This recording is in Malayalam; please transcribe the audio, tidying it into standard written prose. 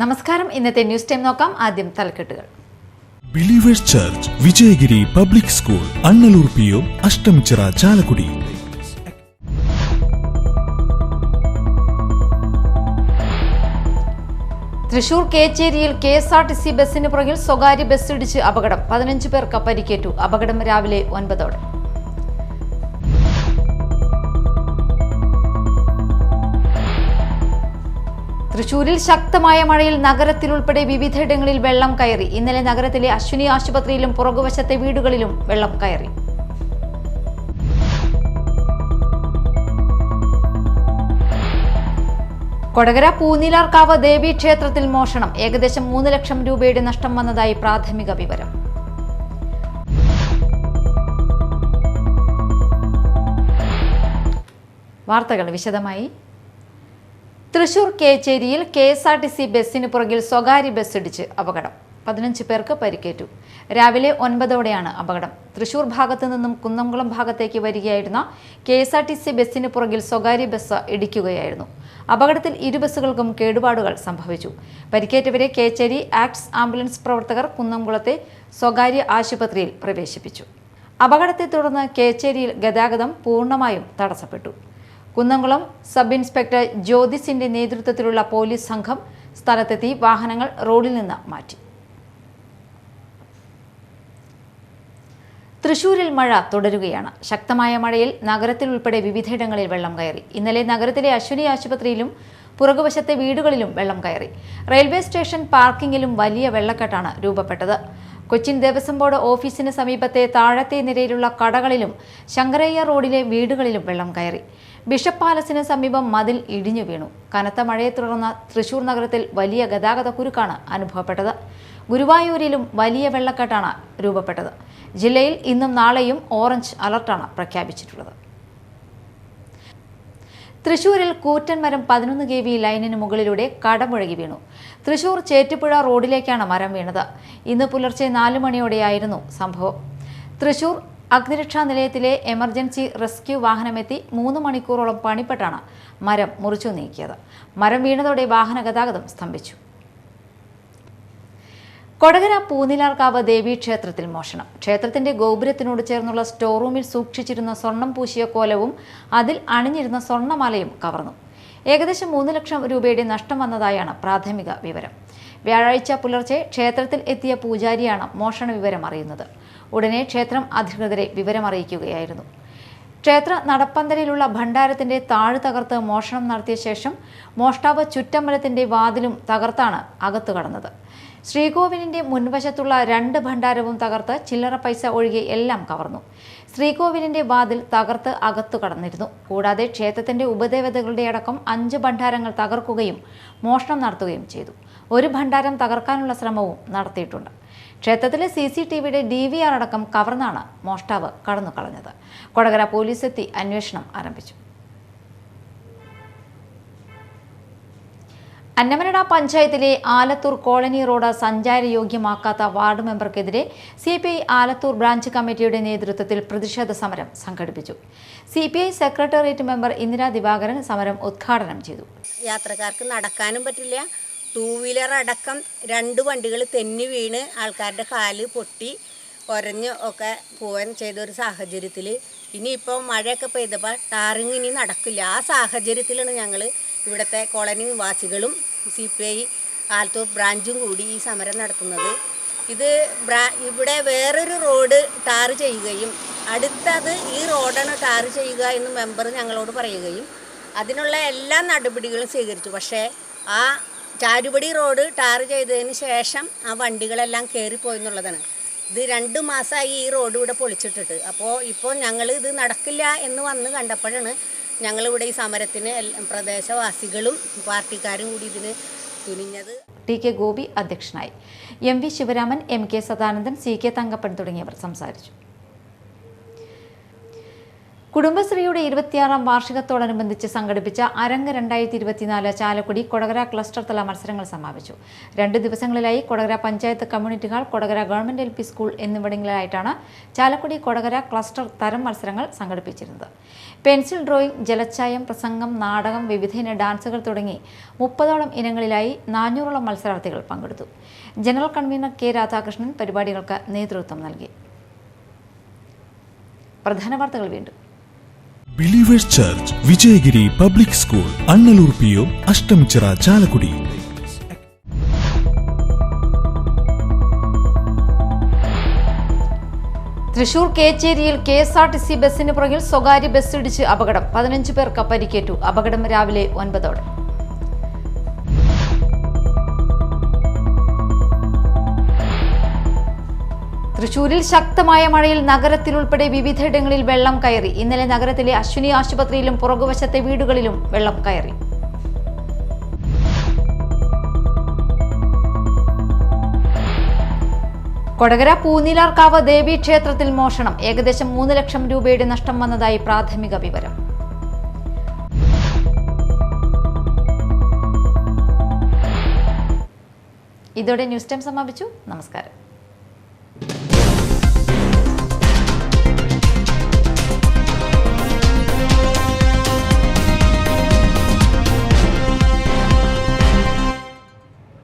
നമസ്കാരം. ഇന്നത്തെ ന്യൂസ് ടൈം നോക്കാം. ആദ്യം തലക്കെട്ടുകൾ. Believers church Vijayagiri public school, Annalur PO, Ashtamichira, Chalakudy. Thrissur കേച്ചേരിയിൽ KSRTC ബസിന് പുറകിൽ സ്വകാര്യ ബസ് ഇടിച്ച് അപകടം. 15 പേർക്ക് പരിക്കേറ്റു. അപകടം രാവിലെ 9ഓടെ. തൃശൂരിൽ ശക്തമായ മഴയിൽ നഗരത്തിലുൾപ്പെടെ വിവിധയിടങ്ങളിൽ വെള്ളം കയറി. ഇന്നലെ നഗരത്തിലെ അശ്വിനി ആശുപത്രിയിലും പുറകുവശത്തെ വീടുകളിലും വെള്ളം കയറി. കൊടകര പൂനിലാർക്കാവ് ദേവീ ക്ഷേത്രത്തിൽ മോഷണം. ഏകദേശം 3 ലക്ഷം രൂപയുടെ നഷ്ടം വന്നതായി പ്രാഥമിക വിവരം. വാർത്തകൾ വിശദമായി. തൃശൂർ കേച്ചേരിയിൽ KSRTC ബസിന് പുറകിൽ സ്വകാര്യ ബസ് ഇടിച്ച് അപകടം. 15 പേർക്ക് പരിക്കേറ്റു. രാവിലെ 9ഓടെയാണ് അപകടം. തൃശൂർ ഭാഗത്തു നിന്നും കുന്നംകുളം ഭാഗത്തേക്ക് വരികയായിരുന്ന KSRTC ബസിന് പുറകിൽ സ്വകാര്യ ബസ് ഇടിക്കുകയായിരുന്നു. അപകടത്തിൽ 2 ബസ്സുകൾക്കും കേടുപാടുകൾ സംഭവിച്ചു. പരിക്കേറ്റവരെ കേച്ചേരി ആക്ട്സ് ആംബുലൻസ് പ്രവർത്തകർ കുന്നംകുളത്തെ സ്വകാര്യ ആശുപത്രിയിൽ പ്രവേശിപ്പിച്ചു. അപകടത്തെ തുടർന്ന് കേച്ചേരിയിൽ ഗതാഗതം പൂർണ്ണമായും തടസ്സപ്പെട്ടു. കുന്നംകുളം സബ് ഇൻസ്പെക്ടർ ജ്യോതിസിന്റെ നേതൃത്വത്തിലുള്ള പോലീസ് സംഘം സ്ഥലത്തെത്തി വാഹനങ്ങൾ റോഡിൽ നിന്ന് മാറ്റി. തൃശൂരിൽ മഴ തുടരുകയാണ്. ശക്തമായ മഴയിൽ നഗരത്തിൽ ഉൾപ്പെടെ വിവിധയിടങ്ങളിൽ വെള്ളം കയറി. ഇന്നലെ നഗരത്തിലെ അശ്വിനി ആശുപത്രിയിലും പുറകുവശത്തെ വീടുകളിലും വെള്ളം കയറി. റെയിൽവേ സ്റ്റേഷൻ പാർക്കിങ്ങിലും വലിയ വെള്ളക്കെട്ടാണ് രൂപപ്പെട്ടത്. കൊച്ചിൻ ദേവസ്വം ബോർഡ് ഓഫീസിന് സമീപത്തെ താഴത്തെ നിരയിലുള്ള കടകളിലും ശങ്കരയ്യ റോഡിലെ വീടുകളിലും വെള്ളം കയറി. ബിഷപ്പ് പാലസിന് സമീപം മതിൽ ഇടിഞ്ഞു വീണു. കനത്ത മഴയെ തുടർന്ന് തൃശൂർ നഗരത്തിൽ വലിയ ഗതാഗത കുരുക്കാണ് അനുഭവപ്പെട്ടത്. ഗുരുവായൂരിലും വലിയ വെള്ളക്കെട്ടാണ് രൂപപ്പെട്ടത്. ജില്ലയിൽ ഇന്നും നാളെയും ഓറഞ്ച് അലർട്ടാണ് പ്രഖ്യാപിച്ചിട്ടുള്ളത്. തൃശൂരിൽ കൂറ്റൻ മരം 11 kV ലൈനിന് മുകളിലൂടെ കടമുഴകി വീണു. തൃശൂർ ചേറ്റുപുഴ റോഡിലേക്കാണ് മരം വീണത്. ഇന്ന് പുലർച്ചെ 4 മണിയോടെയായിരുന്നു സംഭവം. തൃശൂർ അഗ്നിരക്ഷാ നിലയത്തിലെ എമർജൻസി റെസ്ക്യൂ വാഹനമെത്തി 3 മണിക്കൂറോളം പണിപ്പെട്ടാണ് മരം മുറിച്ചു നീക്കിയത്. മരം വീണതോടെ വാഹന ഗതാഗതം സ്തംഭിച്ചു. കൊടകര പൂനിലാർക്കാവ് ദേവീ ക്ഷേത്രത്തിൽ മോഷണം. ക്ഷേത്രത്തിന്റെ ഗോപുരത്തിനോട് ചേർന്നുള്ള സ്റ്റോർ റൂമിൽ സൂക്ഷിച്ചിരുന്ന സ്വർണം പൂശിയ കോലവും അതിൽ അണിഞ്ഞിരുന്ന സ്വർണ്ണമാലയും കവർന്നു. ഏകദേശം 3 ലക്ഷം രൂപയുടെ നഷ്ടം വന്നതായാണ് പ്രാഥമിക വിവരം. വ്യാഴാഴ്ച പുലർച്ചെ ക്ഷേത്രത്തിൽ എത്തിയ പൂജാരിയാണ് മോഷണ വിവരം അറിയുന്നത്. ഉടനെ ക്ഷേത്രം അധികൃതരെ വിവരമറിയിക്കുകയായിരുന്നു. ക്ഷേത്ര നടപ്പന്തലിലുള്ള ഭണ്ഡാരത്തിന്റെ താഴ് തകർത്ത് മോഷണം നടത്തിയ ശേഷം മോഷ്ടാവ് ചുറ്റമ്പലത്തിന്റെ വാതിലും തകർത്താണ് അകത്തു കടന്നത്. ശ്രീകോവിലിന്റെ മുൻവശത്തുള്ള 2 ഭണ്ഡാരവും തകർത്ത് ചില്ലറ പൈസ ഒഴികെ എല്ലാം കവർന്നു. ശ്രീകോവിലിന്റെ വാതിൽ തകർത്ത് അകത്തു കടന്നിരുന്നു. കൂടാതെ ക്ഷേത്രത്തിന്റെ ഉപദേവതകളുടെ അടക്കം 5 ഭണ്ഡാരങ്ങൾ തകർക്കുകയും മോഷണം നടത്തുകയും ചെയ്തു. 1 ഭണ്ഡാരം തകർക്കാനുള്ള ശ്രമവും നടത്തിയിട്ടുണ്ട്. ക്ഷേത്രത്തിലെ CCTVയുടെ DVR അടക്കം കവർന്നാണ് മോഷ്ടാവ് കടന്നു കളഞ്ഞത്. കൊടകര പോലീസ് എത്തി അന്വേഷണം ആരംഭിച്ചു. അന്നമനട പഞ്ചായത്തിലെ ആലത്തൂർ കോളനി റോഡ് സഞ്ചാരയോഗ്യമാക്കാത്ത വാർഡ് മെമ്പർക്കെതിരെ CPI ആലത്തൂർ ബ്രാഞ്ച് കമ്മിറ്റിയുടെ നേതൃത്വത്തിൽ പ്രതിഷേധ സമരം സംഘടിപ്പിച്ചു. CPI secretariat member Indira Divakaran സമരം ഉദ്ഘാടനം ചെയ്തു. യാത്രക്കാർക്ക് നടക്കാനും പറ്റില്ല. 2 വീലർ അടക്കം 2 വണ്ടികൾ തെന്നി വീണ് ആൾക്കാരുടെ കാല് പൊട്ടി ഒരഞ്ഞ് ഒക്കെ പോകാൻ ചെയ്തൊരു സാഹചര്യത്തിൽ ഇനിയിപ്പോൾ മഴയൊക്കെ പെയ്തപ്പോൾ ടാറിങ് ഇനി നടക്കില്ല. ആ സാഹചര്യത്തിലാണ് ഞങ്ങൾ ഇവിടുത്തെ കോളനി നിവാസികളും CPI ആലത്തൂർ ബ്രാഞ്ചും കൂടി ഈ സമരം നടത്തുന്നത്. ഇവിടെ വേറൊരു റോഡ് ടാർ ചെയ്യുകയും അടുത്തത് ഈ റോഡാണ് ടാർ ചെയ്യുക എന്ന് മെമ്പർ ഞങ്ങളോട് പറയുകയും അതിനുള്ള എല്ലാ നടപടികളും സ്വീകരിച്ചു. പക്ഷേ ആ ചാരുപടി റോഡ് ടാർ ചെയ്തതിന് ശേഷം ആ വണ്ടികളെല്ലാം കയറിപ്പോയെന്നുള്ളതാണ്. ഇത് 2 മാസമായി ഈ റോഡ് ഇവിടെ പൊളിച്ചിട്ടിട്ട്. ഇപ്പോൾ ഞങ്ങൾ ഇത് നടക്കില്ല എന്ന് വന്ന് കണ്ടപ്പോഴാണ് ഞങ്ങളിവിടെ ഈ സമരത്തിന് പ്രദേശവാസികളും പാർട്ടിക്കാരും കൂടി ഇതിന് തുനിഞ്ഞത്. TK ഗോപി അധ്യക്ഷനായി. MV Sivaraman, MK Sadanandan, CK Thankappan തുടങ്ങിയവർ സംസാരിച്ചു. കുടുംബശ്രീയുടെ 26ാം വാർഷികത്തോടനുബന്ധിച്ച് സംഘടിപ്പിച്ച അരങ്ങ് 2024 ചാലക്കുടി കൊടകര ക്ലസ്റ്റർ തല മത്സരങ്ങൾ സമാപിച്ചു. 2 ദിവസങ്ങളിലായി Kodakara panchayat community hall, Kodakara government LP school എന്നിവിടങ്ങളിലായിട്ടാണ് ചാലക്കുടി കൊടകര ക്ലസ്റ്റർ തരം മത്സരങ്ങൾ സംഘടിപ്പിച്ചിരുന്നത്. പെൻസിൽ ഡ്രോയിങ്, ജലച്ചായം, പ്രസംഗം, നാടകം, വിവിധയിന ഡാൻസുകൾ തുടങ്ങി 30ഓളം ഇനങ്ങളിലായി 400ഓളം മത്സരാർത്ഥികൾ പങ്കെടുത്തു. ജനറൽ കൺവീനർ കെ രാധാകൃഷ്ണൻ പരിപാടികൾക്ക് നേതൃത്വം നൽകി. പ്രധാന വാർത്തകൾ വീണ്ടും. Believers church, Vijayagiri public school, Annalur PO, Ashtamichira, Chalakudy. Thrissur കേച്ചേരിയിൽ KSRTC ബസിന് പുറകിൽ സ്വകാര്യ ബസ് ഇടിച്ച് അപകടം. 15 പേർക്ക് പരിക്കേറ്റു. അപകടം രാവിലെ 9ഓടെ. തൃശൂരിൽ ശക്തമായ മഴയിൽ നഗരത്തിലുൾപ്പെടെ വിവിധയിടങ്ങളിൽ വെള്ളം കയറി. ഇന്നലെ നഗരത്തിലെ അശ്വിനി ആശുപത്രിയിലും പുറകുവശത്തെ വീടുകളിലും വെള്ളം കയറി. കൊടകര പൂനിലാർക്കാവ് ദേവീക്ഷേത്രത്തിൽ മോഷണം. ഏകദേശം 3 ലക്ഷം രൂപയുടെ നഷ്ടം വന്നതായി പ്രാഥമിക വിവരം. ഇതോടെ ന്യൂസ് ടൈം സമാപിച്ചു. നമസ്കാരം.